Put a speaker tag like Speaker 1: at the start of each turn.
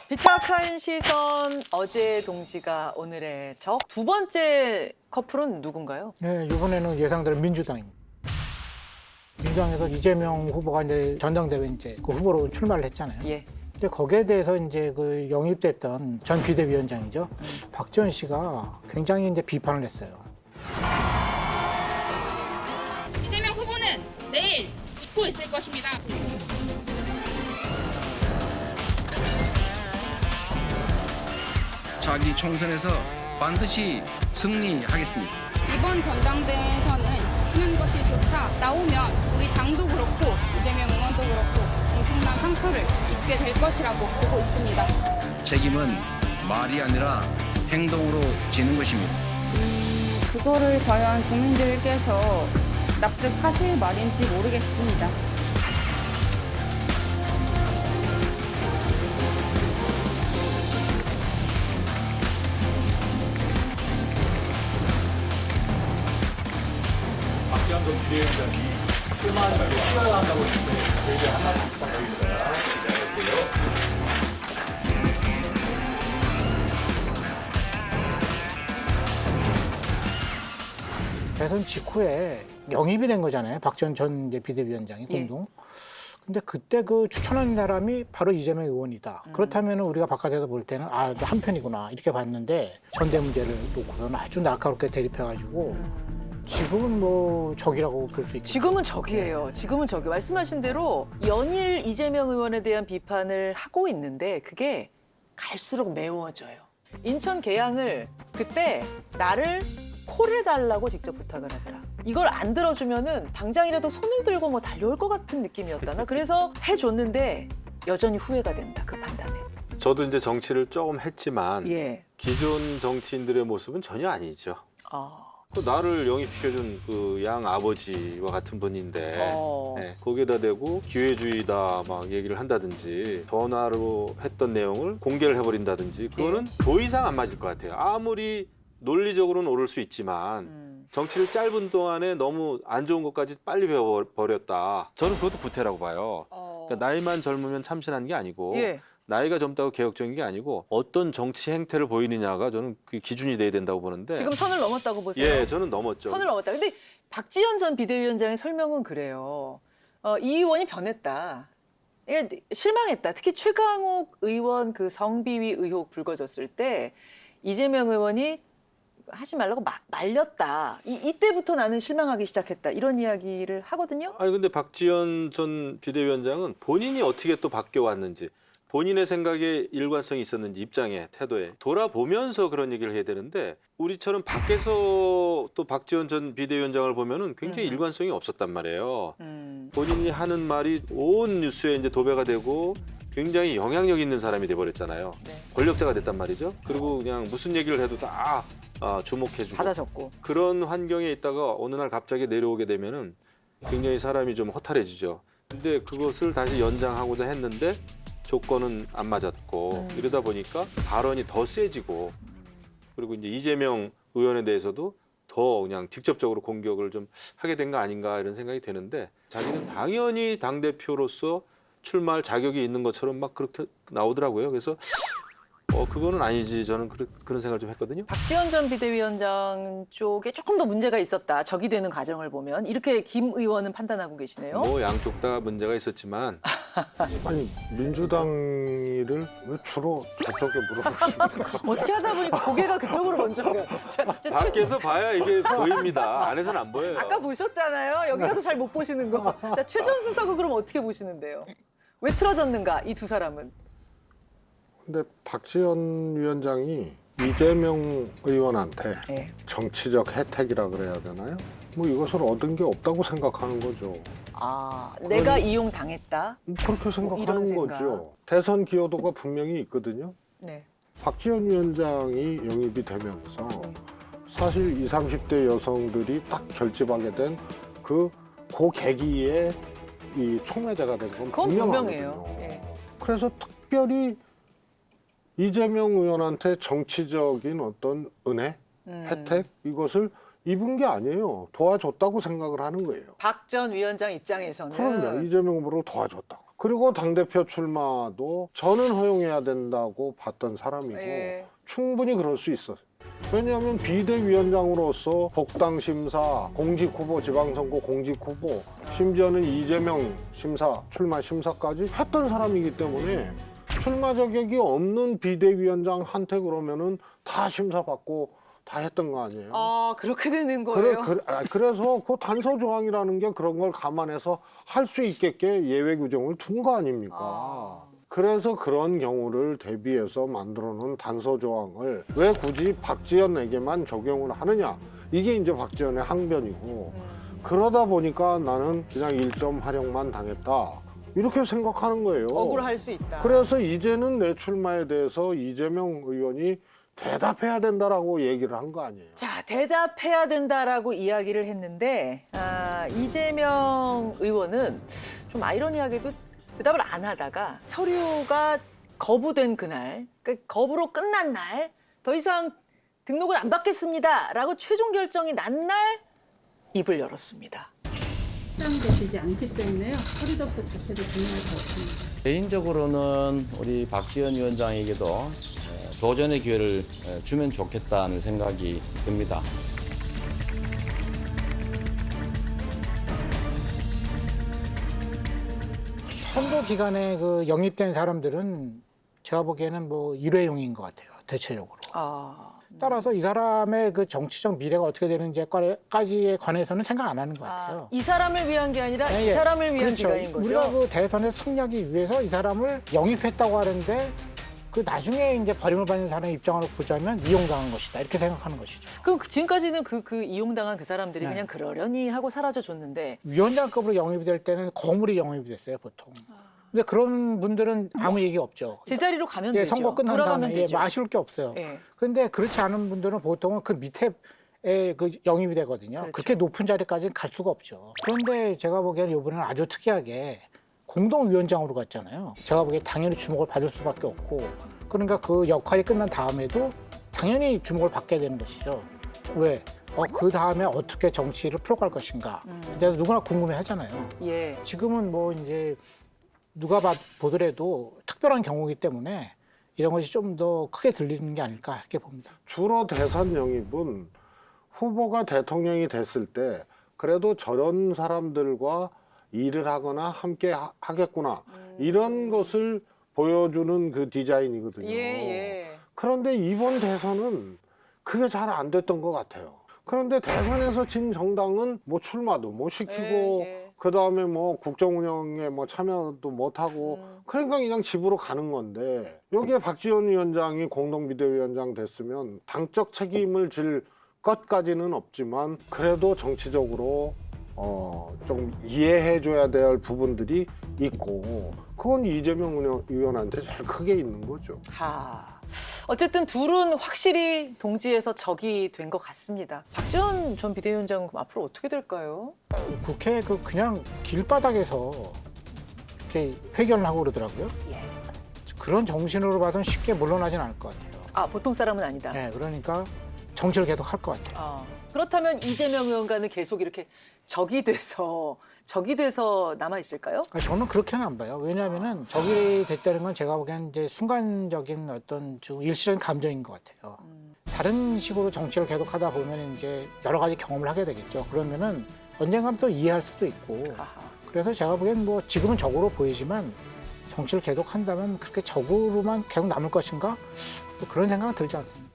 Speaker 1: 비참한 시선 어제의 동지가 오늘의 적. 두 번째 커플은 누군가요?
Speaker 2: 네, 이번에는 예상대로 민주당입니다. 민주당에서 이재명 후보가 이제 전당대회 이제 그 후보로 출마를 했잖아요.
Speaker 1: 예.
Speaker 2: 근데 거기에 대해서 이제 그 영입됐던 전 비대위원장이죠. 박지원 씨가 굉장히 이제 비판을 했어요.
Speaker 3: 이재명 후보는 내일 잊고 있을 것입니다.
Speaker 4: 차기 총선에서 반드시 승리하겠습니다.
Speaker 3: 이번 전당대회에서는 쉬는 것이 좋다 나오면 우리 당도 그렇고 이재명 의원도 그렇고 엄청난 상처를 입게 될 것이라고 보고 있습니다.
Speaker 4: 책임은 말이 아니라 행동으로 지는 것입니다.
Speaker 3: 그거를 과연 국민들께서 납득하실 말인지 모르겠습니다.
Speaker 5: 박지원 전 비대위원장이 출마하지 말고 출마를 한다고 했는데 저희들 한 말씀 부탁드리겠습니다. 기다렸고요.
Speaker 2: 대선 직후에 영입이 된 거잖아요. 박지원 전 이제 비대위원장이 공동. 근데 그때 그 추천한 사람이 바로 이재명 의원이다. 그렇다면 우리가 바깥에서 볼 때는 아, 한편이구나 이렇게 봤는데 전대 문제를 놓고서는 아주 날카롭게 대립해가지고 지금은 뭐 적이라고 볼 수 있겠죠.
Speaker 1: 지금은 적이에요. 지금은 적이. 말씀하신 대로 연일 이재명 의원에 대한 비판을 하고 있는데 그게 갈수록 매워져요. 인천 계양을 그때 나를 콜해달라고 직접 부탁을 하더라. 이걸 안 들어주면은 당장이라도 손을 들고 뭐 달려올 것 같은 느낌이었다나. 그래서 해줬는데 여전히 후회가 된다. 그 판단에.
Speaker 6: 저도 이제 정치를 조금 했지만
Speaker 1: 예.
Speaker 6: 기존 정치인들의 모습은 전혀 아니죠.
Speaker 1: 아.
Speaker 6: 또 나를 영입시켜준 그 양 아버지와 같은 분인데 거기에다 대고 기회주의다 막 얘기를 한다든지 전화로 했던 내용을 공개를 해버린다든지 그거는 더 이상 안 맞을 것 같아요. 아무리 논리적으로는 옳을 수 있지만 정치를 짧은 동안에 너무 안 좋은 것까지 빨리 배워버렸다. 저는 그것도 구태라고 봐요. 그러니까 나이만 젊으면 참신한 게 아니고
Speaker 1: 예.
Speaker 6: 나이가 젊다고 개혁적인 게 아니고 어떤 정치 행태를 보이느냐가 저는 그 기준이 돼야 된다고 보는데
Speaker 1: 지금 선을 넘었다고 보세요?
Speaker 6: 예, 저는 넘었죠.
Speaker 1: 선을 넘었다. 근데 박지원 전 비대위원장의 설명은 그래요. 이 의원이 변했다. 이게 실망했다. 특히 최강욱 의원 그 성비위 의혹 불거졌을 때 이재명 의원이 하지 말라고 말렸다. 이때부터 나는 실망하기 시작했다. 이런 이야기를 하거든요.
Speaker 6: 아니 근데 박지원 전 비대위원장은 본인이 어떻게 또 바뀌어 왔는지 본인의 생각에 일관성이 있었는지 입장에 태도에 돌아보면서 그런 얘기를 해야 되는데 우리처럼 밖에서 또 박지원 전 비대위원장을 보면은 굉장히 일관성이 없었단 말이에요. 본인이 하는 말이 온 뉴스에 이제 도배가 되고 굉장히 영향력 있는 사람이 돼버렸잖아요.
Speaker 1: 네.
Speaker 6: 권력자가 됐단 말이죠. 그리고 그냥 무슨 얘기를 해도 다 주목해주고
Speaker 1: 받아줬고.
Speaker 6: 그런 환경에 있다가 어느 날 갑자기 내려오게 되면은 굉장히 사람이 좀 허탈해지죠. 근데 그것을 다시 연장하고자 했는데 조건은 안 맞았고 이러다 보니까 발언이 더 세지고 그리고 이제 이재명 의원에 대해서도 더 그냥 직접적으로 공격을 좀 하게 된 거 아닌가 이런 생각이 드는데 자기는 당연히 당대표로서 출마할 자격이 있는 것처럼 막 그렇게 나오더라고요. 그래서 그거는 아니지 저는 그런 생각을 좀 했거든요.
Speaker 1: 박지원 전 비대위원장 쪽에 조금 더 문제가 있었다. 적이 되는 과정을 보면 이렇게 김 의원은 판단하고 계시네요.
Speaker 6: 뭐 양쪽 다 문제가 있었지만
Speaker 7: 아니 민주당이를 왜 주로 저쪽에 물어보십니까?
Speaker 1: 어떻게 하다 보니까 고개가 그쪽으로 먼저 가요.
Speaker 6: 밖에서 봐야 이게 보입니다. 안에서는 안 보여요.
Speaker 1: 아까 보셨잖아요. 여기서도 잘 못 보시는 거. 자, 최전수 서고 그럼 어떻게 보시는데요? 왜 틀어졌는가 이 두 사람은?
Speaker 7: 근데 박지원 위원장이 이재명 의원한테
Speaker 1: 네.
Speaker 7: 정치적 혜택이라 그래야 되나요? 뭐 이것을 얻은 게 없다고 생각하는 거죠.
Speaker 1: 아, 내가 이용당했다?
Speaker 7: 그렇게
Speaker 1: 이런
Speaker 7: 생각하는
Speaker 1: 생각.
Speaker 7: 거죠. 대선 기여도가 분명히 있거든요.
Speaker 1: 네.
Speaker 7: 박지원 위원장이 영입이 되면서 사실 20, 30대 여성들이 딱 결집하게 된 그 계기에 이 촉매자가 된 건
Speaker 1: 그건
Speaker 7: 분명하거든요.
Speaker 1: 분명해요. 예.
Speaker 7: 그래서 특별히 이재명 의원한테 정치적인 어떤 은혜, 혜택 이것을 입은 게 아니에요. 도와줬다고 생각을 하는 거예요.
Speaker 1: 박 전 위원장 입장에서는
Speaker 7: 그럼요. 이재명 후보를 도와줬다고. 그리고 당대표 출마도 저는 허용해야 된다고 봤던 사람이고
Speaker 1: 예.
Speaker 7: 충분히 그럴 수 있어요. 왜냐하면 비대위원장으로서 복당 심사, 공직 후보, 지방선거 공직 후보, 심지어는 이재명 심사, 출마 심사까지 했던 사람이기 때문에 출마 자격이 없는 비대위원장한테 그러면은 다 심사받고 다 했던 거 아니에요?
Speaker 1: 아, 그렇게 되는 거예요?
Speaker 7: 그래서 그 단서 조항이라는 게 그런 걸 감안해서 할 수 있게끔 예외 규정을 둔 거 아닙니까? 그래서 그런 경우를 대비해서 만들어 놓은 단서 조항을 왜 굳이 박지원에게만 적용을 하느냐? 이게 이제 박지원의 항변이고 그러다 보니까 나는 그냥 1점 활용만 당했다. 이렇게 생각하는 거예요.
Speaker 1: 억울할 수 있다.
Speaker 7: 그래서 이제는 내 출마에 대해서 이재명 의원이 대답해야 된다라고 얘기를 한 거 아니에요.
Speaker 1: 자, 대답해야 된다라고 이야기를 했는데 이재명 의원은 좀 아이러니하게도 대답을 안 하다가 서류가 거부된 그날, 그러니까 거부로 끝난 날, 더 이상 등록을 안 받겠습니다라고 최종 결정이 난 날 입을 열었습니다.
Speaker 8: 해당되지 않기 때문에요. 서류 접수 자체를 진행할 수 없습니다.
Speaker 4: 개인적으로는 우리 박지원 위원장에게도 도전의 기회를 주면 좋겠다는 생각이 듭니다.
Speaker 2: 선거 기간에 그 영입된 사람들은 제가 보기에는 뭐 일회용인 것 같아요. 대체적으로. 따라서 이 사람의 그 정치적 미래가 어떻게 되는지까지에 관해서는 생각 안 하는 것 같아요.
Speaker 1: 이 사람을 위한 게 아니라
Speaker 2: 예,
Speaker 1: 이
Speaker 2: 예.
Speaker 1: 사람을 위한
Speaker 2: 그렇죠.
Speaker 1: 기간인 거죠.
Speaker 2: 우리가 그 대선에 승리하기 위해서 이 사람을 영입했다고 하는데 그 나중에 이제 버림을 받는 사람의 입장으로 보자면 이용당한 것이다. 이렇게 생각하는 것이죠.
Speaker 1: 그럼 지금까지는 그 이용당한 그 사람들이
Speaker 2: 네.
Speaker 1: 그냥 그러려니 하고 사라져 줬는데
Speaker 2: 위원장급으로 영입이 될 때는 거물이 영입이 됐어요, 보통. 근데 그런 분들은 아무 얘기 없죠.
Speaker 1: 제자리로 가면
Speaker 2: 예,
Speaker 1: 되죠.
Speaker 2: 선거 끝난
Speaker 1: 돌아가면
Speaker 2: 다음에
Speaker 1: 되죠.
Speaker 2: 아쉬울 게 없어요.
Speaker 1: 예.
Speaker 2: 그런데 그렇지 않은 분들은 보통은 그 밑에 그 영입이 되거든요.
Speaker 1: 그렇죠.
Speaker 2: 그렇게 높은 자리까지는 갈 수가 없죠. 그런데 제가 보기에는 이번에는 아주 특이하게 공동위원장으로 갔잖아요. 제가 보기에 당연히 주목을 받을 수밖에 없고 그러니까 그 역할이 끝난 다음에도 당연히 주목을 받게 되는 것이죠. 왜? 그 다음에 어떻게 정치를 풀어갈 것인가. 근데 누구나 궁금해 하잖아요.
Speaker 1: 예.
Speaker 2: 지금은 뭐 이제 누가 보더라도 특별한 경우이기 때문에 이런 것이 좀 더 크게 들리는 게 아닐까 이렇게 봅니다.
Speaker 7: 주로 대선 영입은 후보가 대통령이 됐을 때 그래도 저런 사람들과 일을 하거나 함께 하겠구나 이런 것을 보여주는 그 디자인이거든요. 그런데 이번 대선은 그게 잘 안 됐던 것 같아요. 그런데 대선에서 진 정당은 뭐 출마도 못 시키고 그 다음에 뭐 국정 운영에 뭐 참여도 못 하고 그러니까 그냥 집으로 가는 건데 여기에 박지원 위원장이 공동비대위원장 됐으면 당적 책임을 질 것까지는 없지만 그래도 정치적으로 좀 이해해줘야 될 부분들이 있고 그건 이재명 의원한테 제일 크게 있는 거죠.
Speaker 1: 어쨌든 둘은 확실히 동지에서 적이 된 것 같습니다. 박지원 전 비대위원장은 그럼 앞으로 어떻게 될까요?
Speaker 2: 국회 그냥 길바닥에서 이렇게 회견을 하고 그러더라고요.
Speaker 1: 예.
Speaker 2: 그런 정신으로 봐서는 쉽게 물러나진 않을 것 같아요.
Speaker 1: 보통 사람은 아니다.
Speaker 2: 네, 그러니까 정치를 계속 할 것 같아요.
Speaker 1: 그렇다면 이재명 의원과는 계속 이렇게 적이 돼서 남아 있을까요?
Speaker 2: 저는 그렇게는 안 봐요. 왜냐하면은 적이 됐다는 건 제가 보기엔 이제 순간적인 어떤 좀 일시적인 감정인 것 같아요. 다른 식으로 정치를 계속 하다 보면 이제 여러 가지 경험을 하게 되겠죠. 그러면은 언젠가는 또 이해할 수도 있고. 그래서 제가 보기엔 뭐 지금은 적으로 보이지만 정치를 계속 한다면 그렇게 적으로만 계속 남을 것인가? 또 그런 생각은 들지 않습니다.